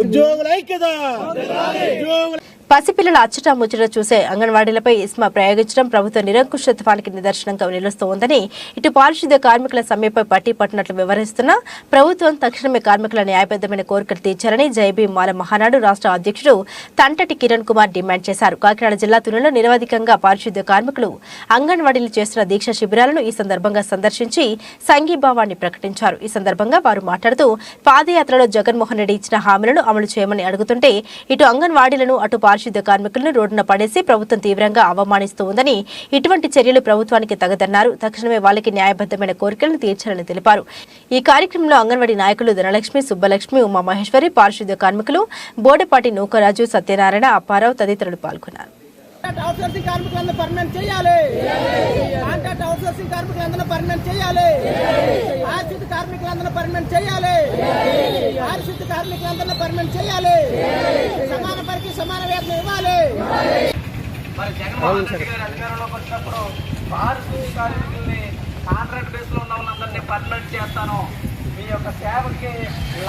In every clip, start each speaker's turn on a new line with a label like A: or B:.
A: ఉద్యోగుల ఐక్యత.
B: పసిపిల్లల అచ్చట ముచ్చట చూసే అంగన్వాడీలపై ఇస్మా ప్రయోగించడం ప్రభుత్వ నిరంకుశత్వానికి నిదర్శనంగా నిలుస్తోందని ఇటు పారిశుద్ధ్య కార్మికుల సమ్మెపై పట్టి పట్టినట్లు వివరిస్తున్న ప్రభుత్వం తక్షణమే కార్మికుల న్యాయబద్దమైన కోరికలు తీర్చాలని జైబీ మాల మహానాడు రాష్ట్ర అధ్యక్షుడు తంటటి కిరణ్ కుమార్ డిమాండ్ చేశారు. కాకినాడ జిల్లా తునిలో నిరవధికంగా పారిశుద్ధ్య కార్మికులు అంగన్వాడీలు చేస్తున్న దీక్ష శిబిరాలను ఈ సందర్భంగా సందర్శించి సంఘీభావాన్ని ప్రకటించారు. ఈ సందర్భంగా వారు మాట్లాడుతూ పాదయాత్రలో జగన్మోహన్ రెడ్డి ఇచ్చిన హామీలను అమలు చేయమని అడుగుతుంటే ఇటు అంగన్వాడీలను అటు పారిశుద్ధ్య కార్మికులను రోడ్డున పడేసి ప్రభుత్వం తీవ్రంగా అవమానిస్తూ ఉందని, ఇటువంటి చర్యలు ప్రభుత్వానికి తగదన్నారు. తక్షణమే వాళ్ళకి న్యాయబద్దమైన కోరికలను తీర్చాలని తెలిపారు. ఈ కార్యక్రమంలో అంగన్వాడీ నాయకులు ధనలక్ష్మి, సుబ్బలక్ష్మి, ఉమామహేశ్వరి, పారిశుద్ధ్య కార్మికులు బోడపాటి నూకరాజు, సత్యనారాయణ, అప్పారావు తదితరులు పాల్గొన్నారు.
C: అవుట్సోర్సింగ్ కార్మికులందరూ పర్మనెంట్ చేయాలి. కాంట్రాక్ట్ అవుట్సోర్సింగ్ కార్మికులందరూ పర్మనెంట్ చేయాలి. పారిశుద్ధ్య కార్మికులందరూ పర్మనెంట్ చేయాలి. పారిశుద్ధ్య కార్మికులందరూ పర్మనెంట్ చేయాలి. సమాన పనికి సమాన వేతనం ఇవ్వాలి.
D: మరి జగన్మోహన్ రెడ్డి గారు అధికారంలోకి వచ్చినప్పుడు పారిశుద్ధ్య కార్మికుల్ని కాంట్రాక్ట్ బేస్ లో ఉన్న వాళ్ళందరినీ పర్మనెంట్ చేస్తాను, మీ యొక్క సేవకి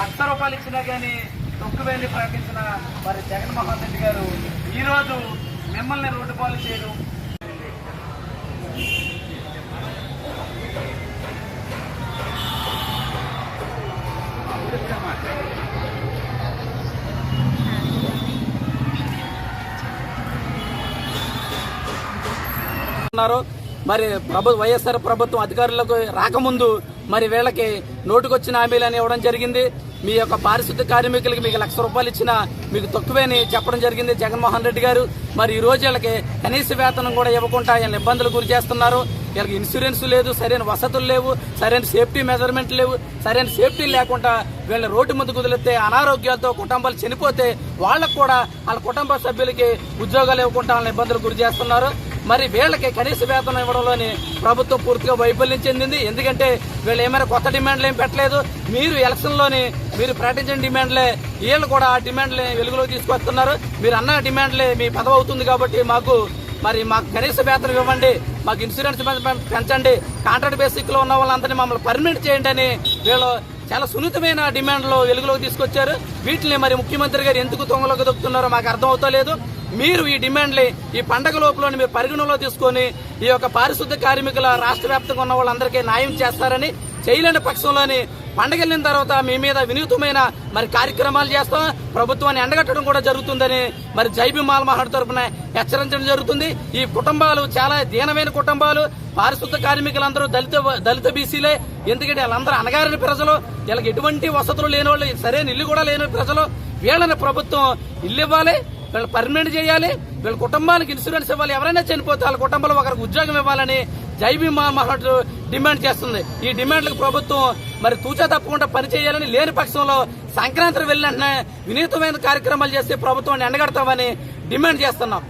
D: ₹1,00,000 ఇచ్చినా కానీ తొక్కువేని ప్రకటించిన మరి జగన్మోహన్ రెడ్డి గారు ఈ రోజు మిమ్మల్ని రోడ్డు పాలు చేయడం. మరి వైఎస్ఆర్ ప్రభుత్వం అధికారులకు రాకముందు మరి వీళ్ళకి నోటుకొచ్చిన హామీలని ఇవ్వడం జరిగింది. మీ యొక్క పారిశుద్ధ్య కార్మికులకి మీకు ₹1,00,000 ఇచ్చినా మీకు తక్కువేని చెప్పడం జరిగింది జగన్మోహన్ రెడ్డి గారు. మరి ఈ రోజు వీళ్ళకి కనీస వేతనం కూడా ఇవ్వకుండా వీళ్ళని ఇబ్బందులు గురి చేస్తున్నారు. వీళ్ళకి ఇన్సూరెన్స్ లేదు, సరైన వసతులు లేవు, సరైన సేఫ్టీ మెజర్మెంట్ లేవు. సరైన సేఫ్టీ లేకుండా వీళ్ళని రోడ్డు ముందు కుదిలితే అనారోగ్యాలతో కుటుంబాలు చనిపోతే వాళ్ళకు కూడా వాళ్ళ కుటుంబ సభ్యులకి ఉద్యోగాలు ఇవ్వకుండా వాళ్ళని ఇబ్బందులు గురి చేస్తున్నారు. మరి వీళ్ళకి కనీస వేతనం ఇవ్వడంలోని ప్రభుత్వం పూర్తిగా వైఫల్యం చెందింది. ఎందుకంటే వీళ్ళు ఏమైనా కొత్త డిమాండ్లు ఏం పెట్టలేదు. మీరు ఎలక్షన్లోని మీరు ప్రకటించిన డిమాండ్లే వీళ్ళు కూడా ఆ డిమాండ్లే వెలుగులో తీసుకొస్తున్నారు. మీరు అన్న డిమాండ్లే మీ పదవి అవుతుంది కాబట్టి మాకు కనీస వేతనం ఇవ్వండి, మాకు ఇన్సూరెన్స్ పెంచండి, కాంట్రాక్ట్ బేసిక్ లో ఉన్న వాళ్ళందరినీ మమ్మల్ని పర్మనెంట్ చేయండి అని వీళ్ళు చాలా సున్నితమైన డిమాండ్లు వెలుగులోకి తీసుకొచ్చారు. వీటిని మరి ముఖ్యమంత్రి గారు ఎందుకు తొంగలోకి దొక్కుతున్నారో మాకు అర్థం అవుతలేదు. మీరు ఈ డిమాండ్ని ఈ పండగ లోపల మీరు పరిగణలో తీసుకొని ఈ యొక్క పారిశుద్ధ్య కార్మికుల రాష్ట్ర వ్యాప్తంగా ఉన్న వాళ్ళందరికీ న్యాయం చేస్తారని, చేయలేని పక్షంలోని పండగ వెళ్ళిన తర్వాత మీ మీద వినూతమైన మరి కార్యక్రమాలు చేస్తాం, ప్రభుత్వాన్ని ఎండగట్టడం కూడా జరుగుతుందని మరి జైబీ మాల మహానాడు తరఫున హెచ్చరించడం జరుగుతుంది. ఈ కుటుంబాలు చాలా దీనమైన కుటుంబాలు. పారిశుద్ధ్య కార్మికులందరూ దళిత బీసీలే. ఎందుకంటే వాళ్ళందరూ అనగారిన ప్రజలు, వీళ్ళకి ఎటువంటి వసతులు లేని వాళ్ళు, సరైన ఇల్లు కూడా లేని ప్రజలు. వీళ్ళని ప్రభుత్వం ఇల్లు ఇవ్వాలి, వీళ్ళు పర్మనెంట్ చేయాలి, వీళ్ళ కుటుంబానికి ఇన్సూరెన్స్ ఇవ్వాలి, ఎవరైనా చనిపోతే వాళ్ళ కుటుంబంలో ఒకరికి ఉద్యోగం ఇవ్వాలని జైబీ మాల మహానాడు డిమాండ్ చేస్తుంది. ఈ డిమాండ్లకు ప్రభుత్వం మరి తూచా తప్పకుండా పనిచేయాలని, లేని పక్షంలో సంక్రాంతి వెళ్ళిన వినూతమైన కార్యక్రమాలు చేసి ప్రభుత్వాన్ని ఎండగడతామని డిమాండ్ చేస్తున్నాం.